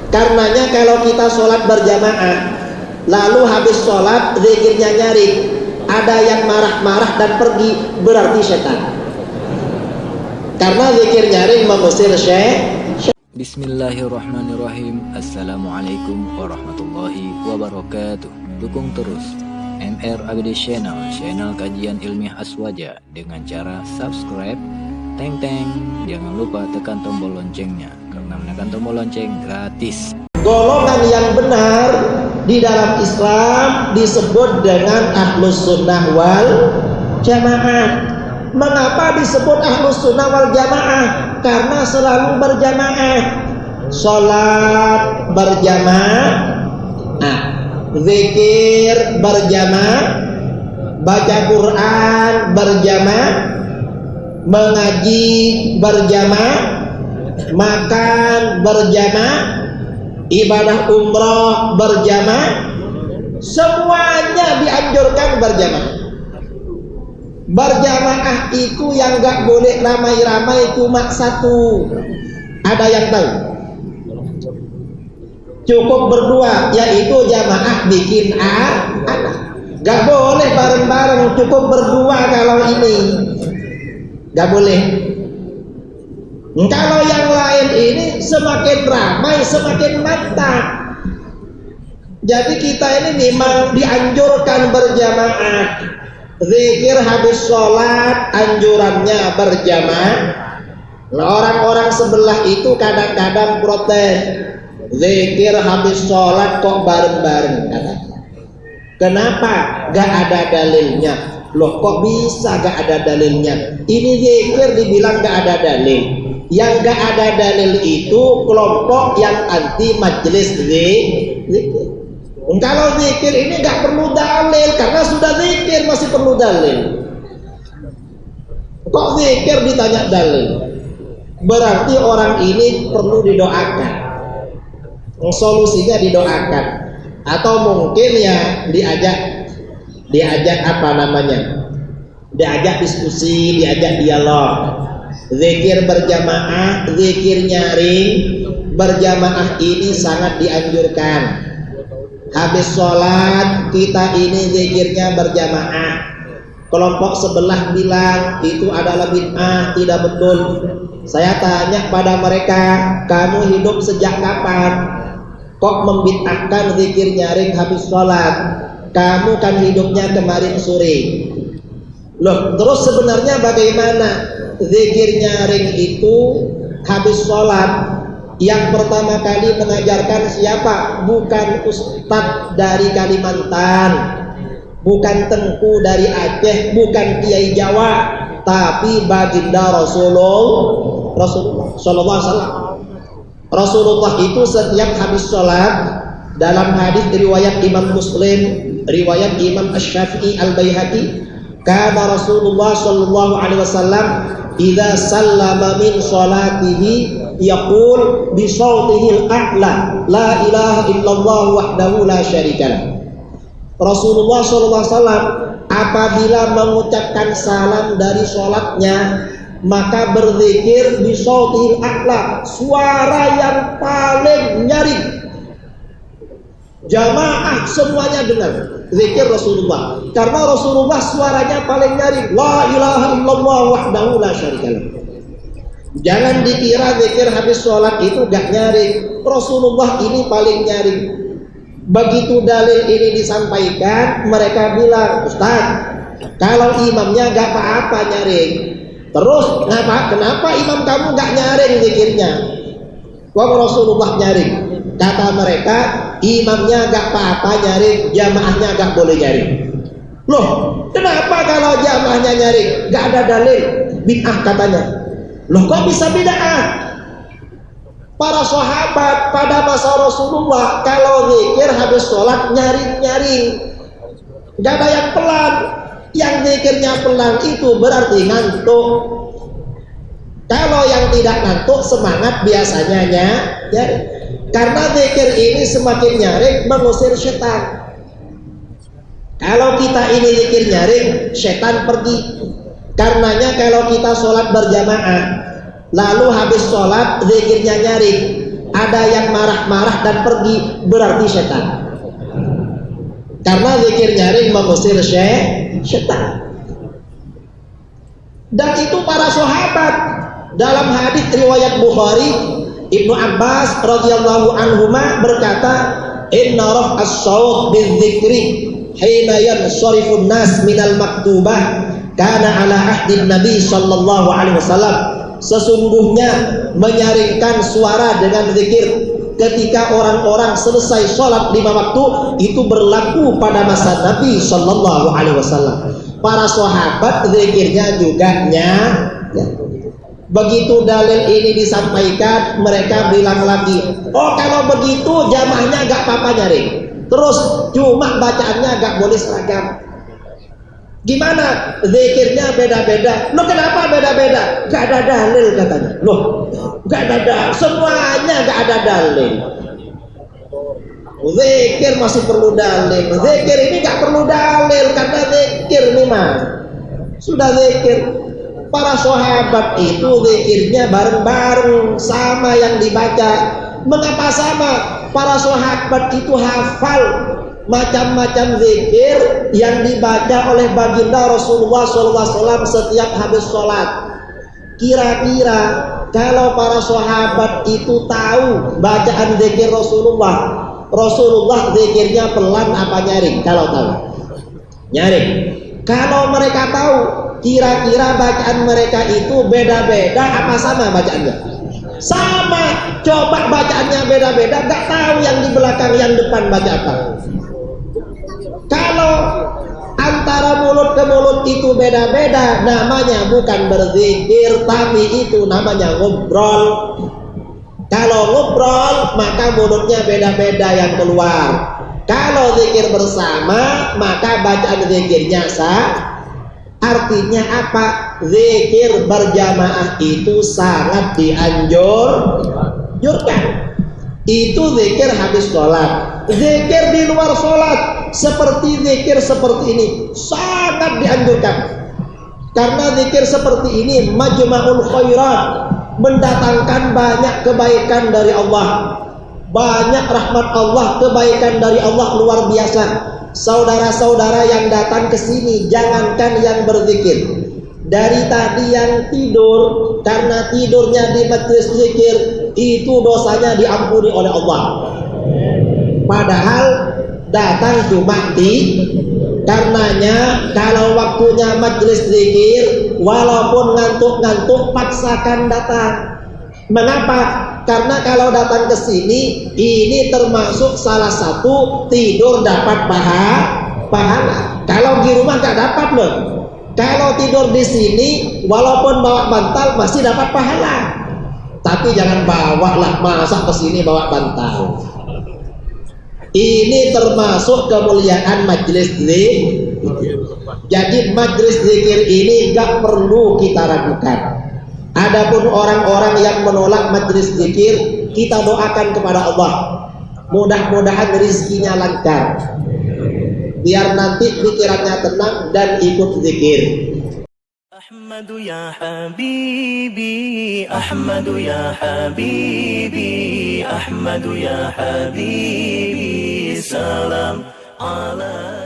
Karenanya kalau kita sholat berjamaah, lalu habis sholat zikirnya nyaring, ada yang marah-marah dan pergi, berarti setan. Karena zikir nyaring mengusir syaitan. Bismillahirrahmanirrahim. Assalamualaikum warahmatullahi wabarakatuh. Dukung terus MR ABD Channel, channel kajian ilmiah aswaja dengan cara subscribe, teng. Jangan lupa tekan tombol loncengnya, karena menekan tombol lonceng gratis. Golongan yang benar di dalam Islam disebut dengan Ahlus Sunnah wal Jamaah. Mengapa disebut Ahlus Sunnah wal Jamaah? Karena selalu berjamaah, sholat berjamaah, zikir berjamaah, baca Quran berjamaah, mengaji berjamaah, makan berjamaah, ibadah umroh berjamaah, semuanya dianjurkan berjamaah. Berjamaah itu yang gak boleh ramai-ramai cuma satu. Ada yang tahu? Cukup berdua, yaitu jamaah bikin anak. Gak boleh bareng-bareng, cukup berdua kalau ini. Gak boleh. Kalau yang lain ini semakin ramai semakin mantap. Jadi kita ini memang dianjurkan berjamaah. Zikir habis sholat anjurannya berjamaah. Orang-orang sebelah itu kadang-kadang protes, zikir habis sholat kok bareng-bareng. Kenapa? Gak ada dalilnya. Loh, kok bisa gak ada dalilnya? Ini zikir dibilang gak ada dalil. Yang gak ada dalil itu kelompok yang anti majelis zikir. Kalau zikir ini gak perlu dalil, karena sudah zikir masih perlu dalil. Kok zikir ditanya dalil? Berarti orang ini perlu didoakan. Solusinya didoakan. Atau mungkin ya diajak apa namanya? Diajak diskusi, diajak dialog. Zikir berjamaah, zikir nyaring berjamaah ini sangat dianjurkan. Habis sholat kita ini zikirnya berjamaah. Kelompok sebelah bilang itu adalah bid'ah, tidak betul. Saya tanya pada mereka, kamu hidup sejak kapan? Kok membid'ahkan zikir nyaring habis sholat? Kamu kan hidupnya kemarin sore. Loh, terus sebenarnya bagaimana? Zikir nyaring itu habis sholat. Yang pertama kali mengajarkan siapa? Bukan ustadz dari Kalimantan, bukan Tengku dari Aceh, bukan Kiai Jawa, tapi baginda Rasulullah Sallallahu Alaihi Wasallam. Rasulullah itu setiap habis sholat, dalam hadis riwayat Imam Muslim, riwayat Imam Asy-Syafi'i Al-Baihaqi, kana Rasulullah Sallallahu Alaihi Wasallam idza sallama min sholatihi yaqul bi sautihil a'la la ilaha illallah wahdahu la syarikalah. Rasulullah SAW apabila mengucapkan salam dari sholatnya, maka berzikir bi sautihil a'la, suara yang paling nyaring. Jamaah semuanya dengar zikir Rasulullah, karena Rasulullah suaranya paling nyaring, la ilaha illallah wahdahu la syarikalah. Jangan dikira zikir habis sholat itu gak nyaring. Rasulullah ini paling nyaring. Begitu dalil ini disampaikan, mereka bilang, Ustaz, kalau imamnya gak apa-apa nyaring, terus kenapa imam kamu gak nyaring zikirnya? Wah, Rasulullah nyaring. Kata mereka, imamnya gak apa-apa nyaring, jamaahnya gak boleh nyaring. Loh, kenapa kalau jamaahnya nyaring? Gak ada dalil, bid'ah katanya. Loh, kok bisa bid'ah? Para sahabat pada masa Rasulullah kalau zikir habis sholat nyaring-nyaring, gak ada yang pelan. Yang zikirnya pelan itu berarti ngantuk. Kalau yang tidak ngantuk semangat biasanya nyaring. Karena zikir ini semakin nyaring mengusir setan. Kalau kita ini zikir nyaring, setan pergi. Karenanya kalau kita sholat berjamaah, lalu habis sholat zikirnya nyaring, ada yang marah-marah dan pergi, berarti setan. Karena zikir nyaring mengusir setan. Dan itu para sahabat, dalam hadis riwayat Bukhari, Ibnu Abbas radhiyallahu anhuma berkata, inna raf'as shaut bidzikri hina yansharifun nas minal maktubah kana ala ahdin nabi sallallahu alaihi wasallam. Sesungguhnya menyaringkan suara dengan zikir ketika orang-orang selesai sholat 5 waktu itu berlaku pada masa Nabi sallallahu alaihi wasallam. Para sahabat zikirnya juga ya. Begitu dalil ini disampaikan, mereka bilang lagi, oh kalau begitu jamaahnya gak apa-apa nyaring, terus cuma bacaannya gak boleh seragam. Gimana? Zikirnya beda-beda. Loh kenapa beda-beda? Gak ada dalil katanya. Loh gak ada dalil, semuanya gak ada dalil. Zikir masih perlu dalil. Zikir ini gak perlu dalil, karena zikir memang sudah zikir. Para sahabat itu zikirnya bareng-bareng sama yang dibaca. Mengapa sama? Para sahabat itu hafal macam-macam zikir yang dibaca oleh baginda Rasulullah SAW setiap habis sholat. Kira-kira kalau para sahabat itu tahu bacaan zikir Rasulullah zikirnya pelan apa nyaring? Kalau tahu nyaring. Kalau mereka tahu, kira-kira bacaan mereka itu beda-beda apa sama bacaannya? Sama. Coba bacaannya beda-beda, gak tahu yang di belakang yang depan baca apa. Kalau antara mulut ke mulut itu beda-beda, namanya bukan berzikir, tapi itu namanya ngobrol. Kalau ngobrol, maka mulutnya beda-beda yang keluar. Kalau zikir bersama, maka bacaan zikirnya sah. Artinya apa? Zikir berjamaah itu sangat dianjurkan. Itu zikir habis sholat. Zikir di luar sholat, seperti zikir seperti ini, sangat dianjurkan. Karena zikir seperti ini majma'ul khairat, mendatangkan banyak kebaikan dari Allah, banyak rahmat Allah, kebaikan dari Allah luar biasa. Saudara-saudara yang datang ke sini, jangankan yang berzikir, dari tadi yang tidur karena tidurnya di majelis zikir, itu dosanya diampuni oleh Allah. Padahal datang cuma karenanya kalau waktunya majelis zikir, walaupun ngantuk-ngantuk, paksakan datang. Mengapa? Karena kalau datang ke sini, ini termasuk salah satu tidur dapat pahala. Kalau di rumah nggak dapat loh. Kalau tidur di sini, walaupun bawa bantal masih dapat pahala. Tapi jangan bawa lah, masa ke sini bawa bantal. Ini termasuk kemuliaan majelis zikir. Jadi majelis zikir ini nggak perlu kita ragukan. Adapun orang-orang yang menolak majelis zikir, kita doakan kepada Allah, mudah-mudahan rezekinya lancar, biar nanti pikirannya tenang dan ikut zikir. Ahmadu ya habibi, Ahmadu ya habibi, Ahmadu ya habibi, salam ala